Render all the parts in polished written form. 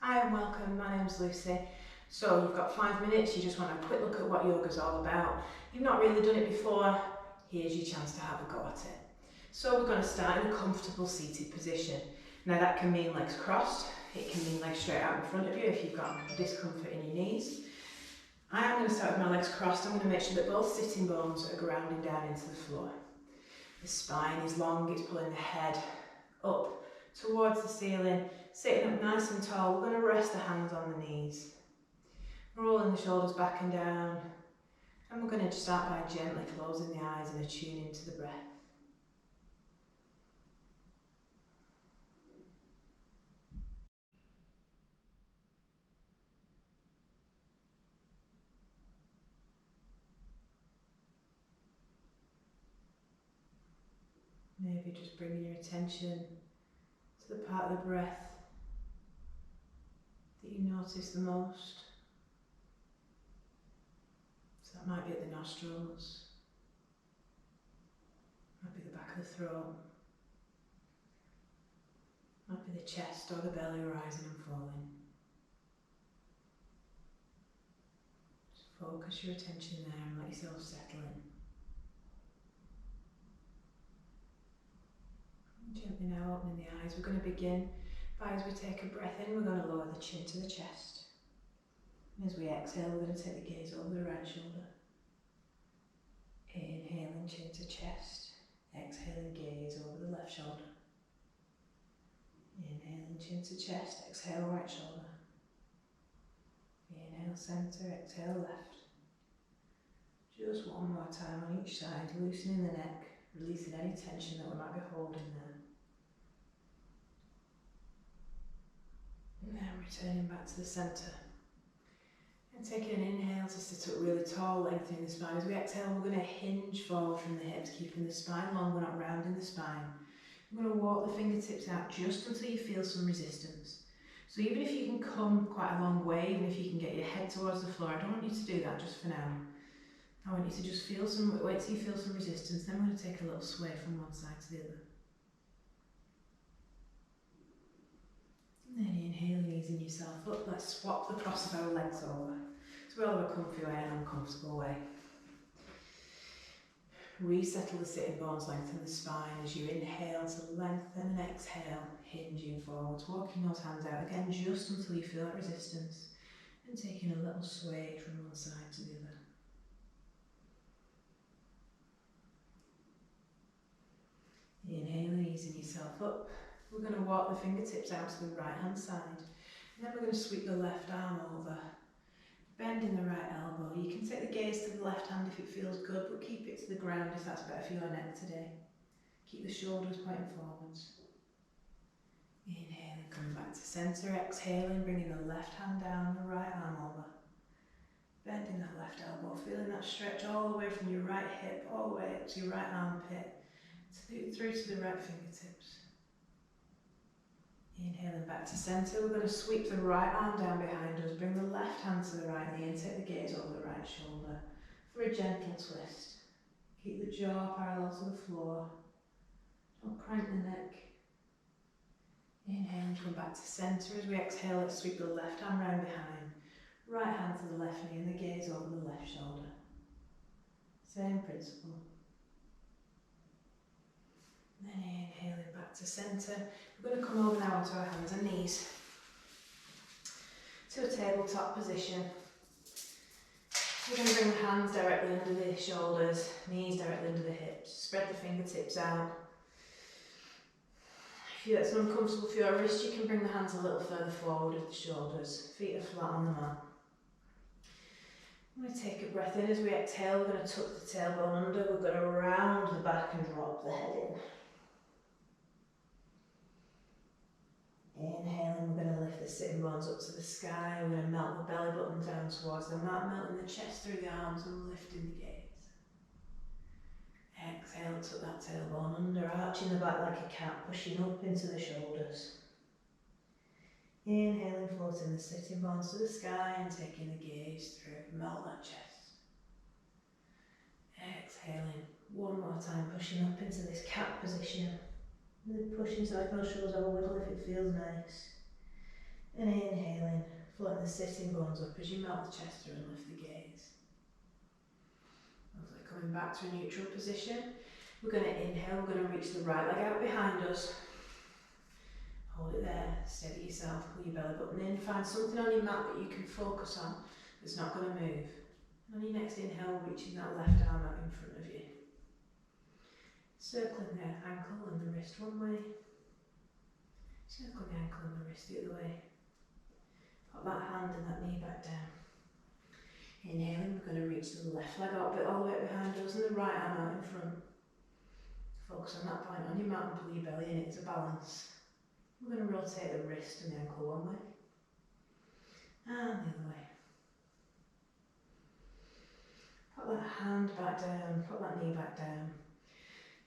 Hi and welcome, my name's Lucy. So you've got 5 minutes, you just want a quick look at what yoga's all about. You've not really done it before, here's your chance to have a go at it. So we're going to start in a comfortable seated position. Now that can mean legs crossed, it can mean legs straight out in front of you if you've got discomfort in your knees. I am going to start with my legs crossed. I'm going to make sure that both sitting bones are grounding down into the floor. The spine is long, it's pulling the head up towards the ceiling, sitting up nice and tall. We're going to rest the hands on the knees, rolling the shoulders back and down, and we're going to start by gently closing the eyes and attuning to the breath. Maybe just bringing your attention to the part of the breath that you notice the most. So that might be at the nostrils, might be the back of the throat, might be the chest or the belly rising and falling. Just focus your attention there and let yourself settle in. Gently now opening the eyes. We're going to begin by, as we take a breath in, we're going to lower the chin to the chest. And as we exhale, we're going to take the gaze over the right shoulder. Inhaling chin to chest. Exhaling gaze over the left shoulder. Inhaling chin to chest. Exhale right shoulder. Inhale centre. Exhale left. Just one more time on each side, loosening the neck, releasing any tension that we might be holding there. And then returning back to the centre. And taking an inhale to sit up really tall, lengthening the spine. As we exhale, we're going to hinge forward from the hips, keeping the spine long, we're not rounding the spine. We're going to walk the fingertips out just until you feel some resistance. So even if you can come quite a long way, even if you can get your head towards the floor, I don't want you to do that just for now. I want you to just feel wait till you feel some resistance, then we're going to take a little sway from one side to the other. And then inhaling, easing yourself up. Let's swap the cross of our legs over. So we'll have a comfy way and an uncomfortable way. Resettle the sitting bones, lengthen the spine as you inhale to lengthen and exhale, hinging forwards, walking those hands out again just until you feel that resistance and taking a little sway from one side to the other. Inhaling, easing yourself up. We're going to walk the fingertips out to the right hand side, and then we're going to sweep the left arm over, bending the right elbow. You can take the gaze to the left hand if it feels good, but keep it to the ground if that's better for your neck today. Keep the shoulders pointing forwards. Inhaling, coming back to centre, exhaling, bringing the left hand down, the right arm over, bending that left elbow, feeling that stretch all the way from your right hip, all the way up to your right armpit, through to the right fingertips. Inhaling back to centre, we're going to sweep the right arm down behind us, bring the left hand to the right knee and take the gaze over the right shoulder for a gentle twist. Keep the jaw parallel to the floor, don't crank the neck. Inhale and come back to centre. As we exhale, let's sweep the left arm round behind, right hand to the left knee and the gaze over the left shoulder. Same principle. Then inhaling back to centre. We're going to come over now onto our hands and knees to a tabletop position. We're going to bring the hands directly under the shoulders, knees directly under the hips. Spread the fingertips out. If that's uncomfortable for your wrist, you can bring the hands a little further forward of the shoulders. Feet are flat on the mat. I'm going to take a breath in. As we exhale, we're going to tuck the tailbone under. We're going to round the back and drop the head in. Inhaling, we're going to lift the sitting bones up to the sky. We're going to melt the belly button down towards the mat, melting the chest through the arms and lifting the gaze. Exhale, tuck that tailbone under, arching the back like a cat, pushing up into the shoulders. Inhaling, floating the sitting bones to the sky and taking the gaze through, melt that chest. Exhaling, one more time, pushing up into this cat position. Pushing so those shoulders have a wiggle if it feels nice. And inhaling, floating the sitting bones up as you melt the chest through and lift the gaze. Lovely, coming back to a neutral position. We're going to inhale, we're going to reach the right leg out behind us. Hold it there, steady yourself, pull your belly button in, find something on your mat that you can focus on that's not going to move. And on your next inhale, reaching that left arm out in front of you. Circling the ankle and the wrist one way. Circling the ankle and the wrist the other way. Pop that hand and that knee back down. Inhaling, we're going to reach the left leg out a bit all the way behind us and the right arm out in front. Focus on that point on your mat and pull your belly in, it's a balance. We're going to rotate the wrist and the ankle one way. And the other way. Put that hand back down, put that knee back down.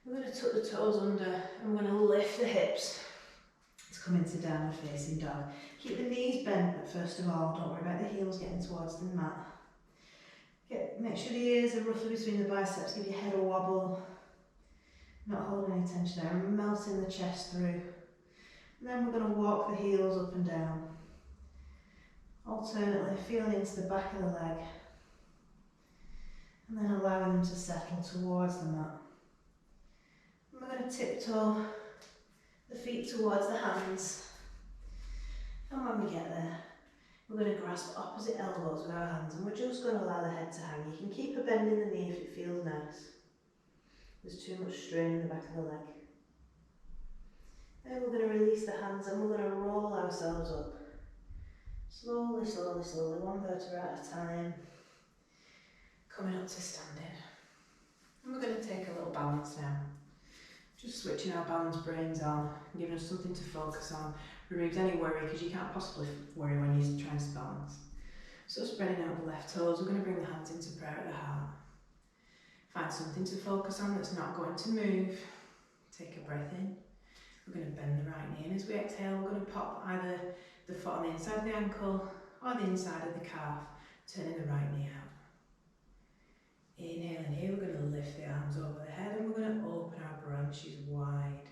We're going to tuck the toes under and we're going to lift the hips to come into downward facing dog. Keep the knees bent first of all, don't worry about the heels getting towards the mat. Make sure the ears are roughly between the biceps, give your head a wobble. Not holding any tension there, and melting the chest through. And then we're going to walk the heels up and down. Alternately feeling into the back of the leg. And then allowing them to settle towards the mat. And we're going to tiptoe the feet towards the hands. And when we get there, we're going to grasp opposite elbows with our hands and we're just going to allow the head to hang. You can keep a bend in the knee if it feels nice. There's too much strain in the back of the leg. Then we're going to release the hands and we're going to roll ourselves up. Slowly, slowly, slowly, one vertebra at a time. Coming up to standing. And we're going to take a little balance now. Just switching our balance brains on and giving us something to focus on. Removes any worry because you can't possibly worry when you're trying to balance. So spreading out the left toes, we're going to bring the hands into prayer at the heart. Find something to focus on that's not going to move. Take a breath in. We're going to bend the right knee and as we exhale we're going to pop either the foot on the inside of the ankle or the inside of the calf, turning the right knee out. Inhaling here, we're going to lift the arms over the head and we're going to open our branches wide.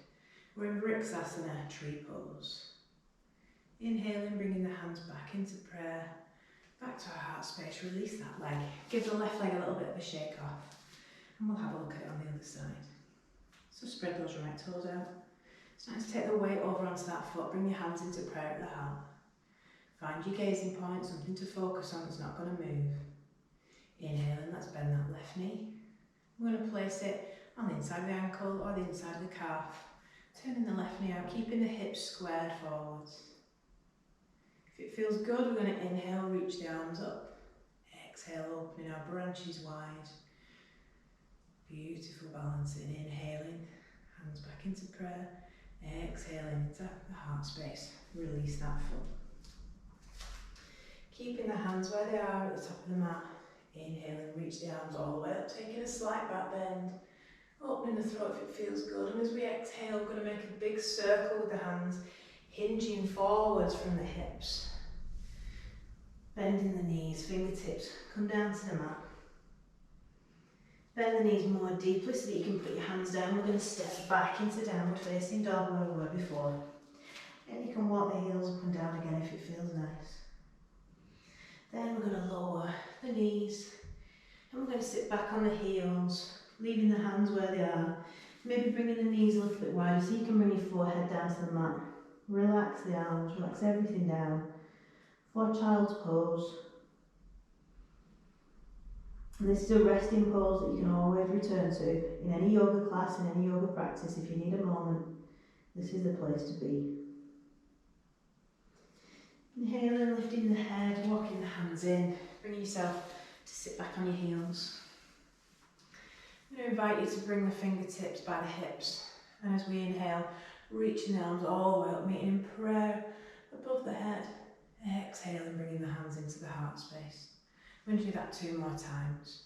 We're in Vriksasana, tree pose. Inhaling, bringing the hands back into prayer, back to our heart space, release that leg. Give the left leg a little bit of a shake off and we'll have a look at it on the other side. So spread those right toes out. It's nice to take the weight over onto that foot, bring your hands into prayer at the heart. Find your gazing point, something to focus on that's not going to move. Inhaling, let's bend that left knee. We're going to place it on the inside of the ankle or the inside of the calf. Turning the left knee out, keeping the hips squared forwards. If it feels good, we're going to inhale, reach the arms up. Exhale, opening our branches wide. Beautiful balancing, inhaling, hands back into prayer. Exhaling into the heart space, release that foot. Keeping the hands where they are at the top of the mat. Inhaling, reach the arms all the way up, taking a slight back bend. Opening the throat if it feels good. And as we exhale, we're going to make a big circle with the hands, hinging forwards from the hips. Bending the knees, fingertips come down to the mat. Bend the knees more deeply so that you can put your hands down. We're going to step back into downward facing dog where we were before. And you can walk the heels up and down again if it feels nice. Then we're going to lower the knees and we're going to sit back on the heels, leaving the hands where they are. Maybe bringing the knees a little bit wider so you can bring your forehead down to the mat. Relax the arms, relax everything down. For child's pose. And this is a resting pose that you can always return to in any yoga class, in any yoga practice. If you need a moment, this is the place to be. Inhaling, lifting the head, walking the hands in, bringing yourself to sit back on your heels. I'm going to invite you to bring the fingertips by the hips. And as we inhale, reaching the arms all the way up, meeting in prayer above the head. Exhaling, bringing the hands into the heart space. We're going to do that 2 more times.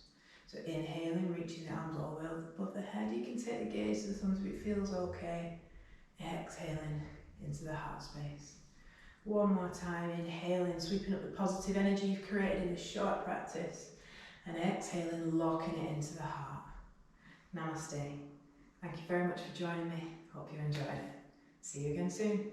So inhaling, reaching the arms all the way above the head. You can take the gaze to the thumbs if it feels okay. Exhaling into the heart space. 1 more time, inhaling, sweeping up the positive energy you've created in this short practice. And exhaling, locking it into the heart. Namaste. Thank you very much for joining me. Hope you enjoyed it. See you again soon.